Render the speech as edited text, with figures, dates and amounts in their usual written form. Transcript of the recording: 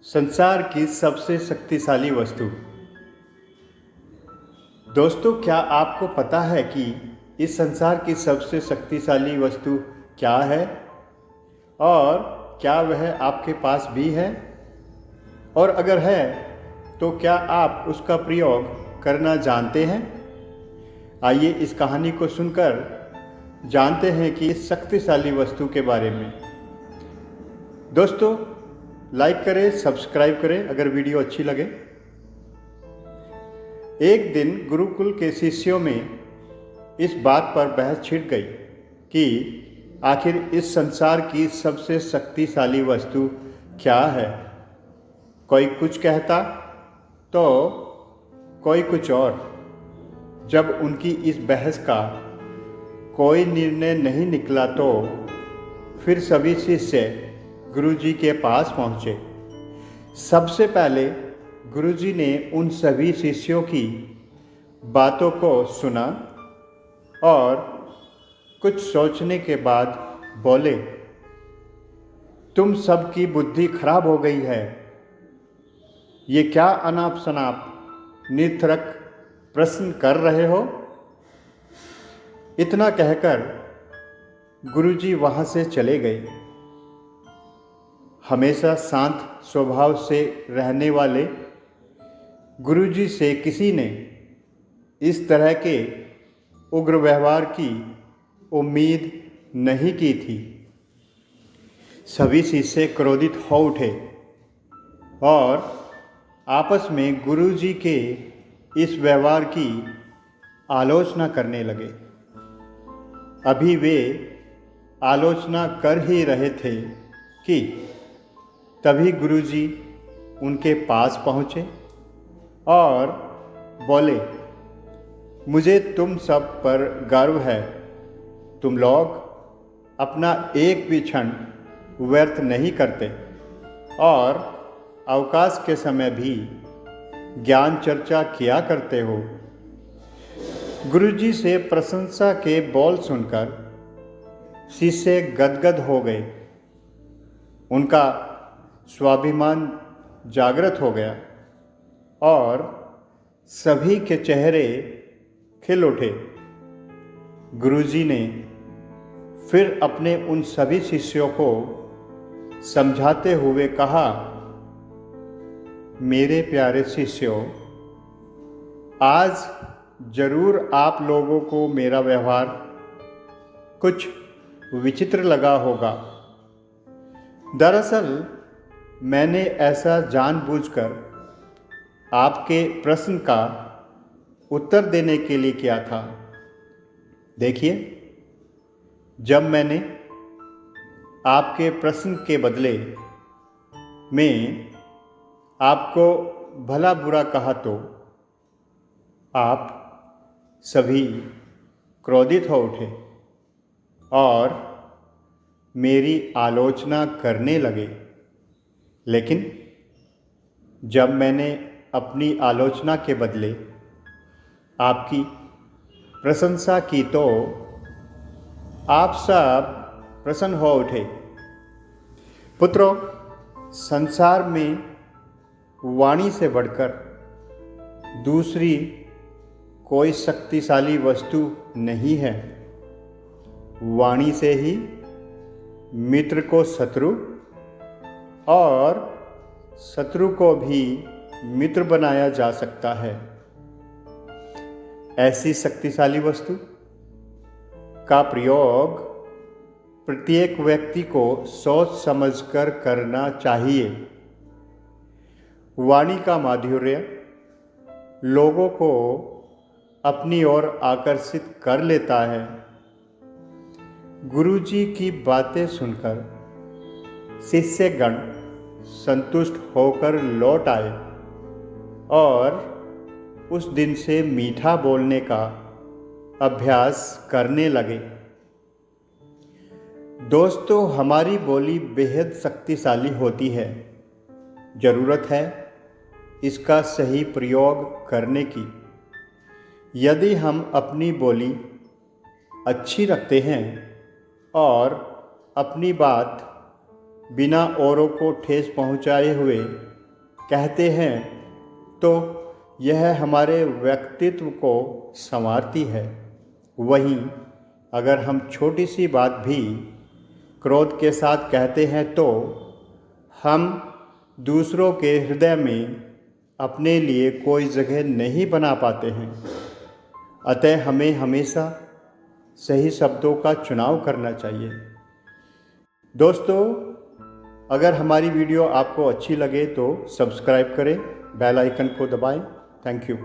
संसार की सबसे शक्तिशाली वस्तु। दोस्तों, क्या आपको पता है कि इस संसार की सबसे शक्तिशाली वस्तु क्या है और क्या वह आपके पास भी है? और अगर है तो क्या आप उसका प्रयोग करना जानते हैं? आइए इस कहानी को सुनकर जानते हैं कि इस शक्तिशाली वस्तु के बारे में। दोस्तों, लाइक करें, सब्सक्राइब करें अगर वीडियो अच्छी लगे। एक दिन गुरुकुल के शिष्यों में इस बात पर बहस छिड़ गई कि आखिर इस संसार की सबसे शक्तिशाली वस्तु क्या है। कोई कुछ कहता तो कोई कुछ और। जब उनकी इस बहस का कोई निर्णय नहीं निकला तो फिर सभी शिष्य गुरुजी के पास पहुँचे। सबसे पहले गुरुजी ने उन सभी शिष्यों की बातों को सुना और कुछ सोचने के बाद बोले, तुम सबकी बुद्धि खराब हो गई है। ये क्या अनाप शनाप निरर्थक प्रश्न कर रहे हो? इतना कहकर गुरुजी वहाँ से चले गए। हमेशा शांत स्वभाव से रहने वाले गुरुजी से किसी ने इस तरह के उग्र व्यवहार की उम्मीद नहीं की थी। सभी शिष्य क्रोधित हो उठे और आपस में गुरुजी के इस व्यवहार की आलोचना करने लगे। अभी वे आलोचना कर ही रहे थे कि तभी गुरुजी उनके पास पहुँचे और बोले, मुझे तुम सब पर गर्व है। तुम लोग अपना एक भी क्षण व्यर्थ नहीं करते और अवकाश के समय भी ज्ञान चर्चा किया करते हो। गुरुजी से प्रशंसा के बोल सुनकर शिष्य गदगद हो गए। उनका स्वाभिमान जागृत हो गया और सभी के चेहरे खिल उठे। गुरुजी ने फिर अपने उन सभी शिष्यों को समझाते हुए कहा, मेरे प्यारे शिष्यों, आज जरूर आप लोगों को मेरा व्यवहार कुछ विचित्र लगा होगा। दरअसल मैंने ऐसा जानबूझकर आपके प्रश्न का उत्तर देने के लिए किया था। देखिए, जब मैंने आपके प्रश्न के बदले में आपको भला बुरा कहा तो आप सभी क्रोधित हो उठे और मेरी आलोचना करने लगे। लेकिन जब मैंने अपनी आलोचना के बदले आपकी प्रशंसा की तो आप सब प्रसन्न हो उठे। पुत्रों, संसार में वाणी से बढ़कर दूसरी कोई शक्तिशाली वस्तु नहीं है। वाणी से ही मित्र को शत्रु और शत्रु को भी मित्र बनाया जा सकता है। ऐसी शक्तिशाली वस्तु का प्रयोग प्रत्येक व्यक्ति को सोच समझकर करना चाहिए। वाणी का माधुर्य लोगों को अपनी ओर आकर्षित कर लेता है। गुरुजी की बातें सुनकर शिष्यगण संतुष्ट होकर लौट आए और उस दिन से मीठा बोलने का अभ्यास करने लगे। दोस्तों, हमारी बोली बेहद शक्तिशाली होती है। ज़रूरत है इसका सही प्रयोग करने की। यदि हम अपनी बोली अच्छी रखते हैं और अपनी बात बिना औरों को ठेस पहुंचाए हुए कहते हैं तो यह हमारे व्यक्तित्व को संवारती है। वहीं अगर हम छोटी सी बात भी क्रोध के साथ कहते हैं तो हम दूसरों के हृदय में अपने लिए कोई जगह नहीं बना पाते हैं। अतः हमें हमेशा सही शब्दों का चुनाव करना चाहिए। दोस्तों, अगर हमारी वीडियो आपको अच्छी लगे तो सब्सक्राइब करें, बेल आइकन को दबाएं। Thank you.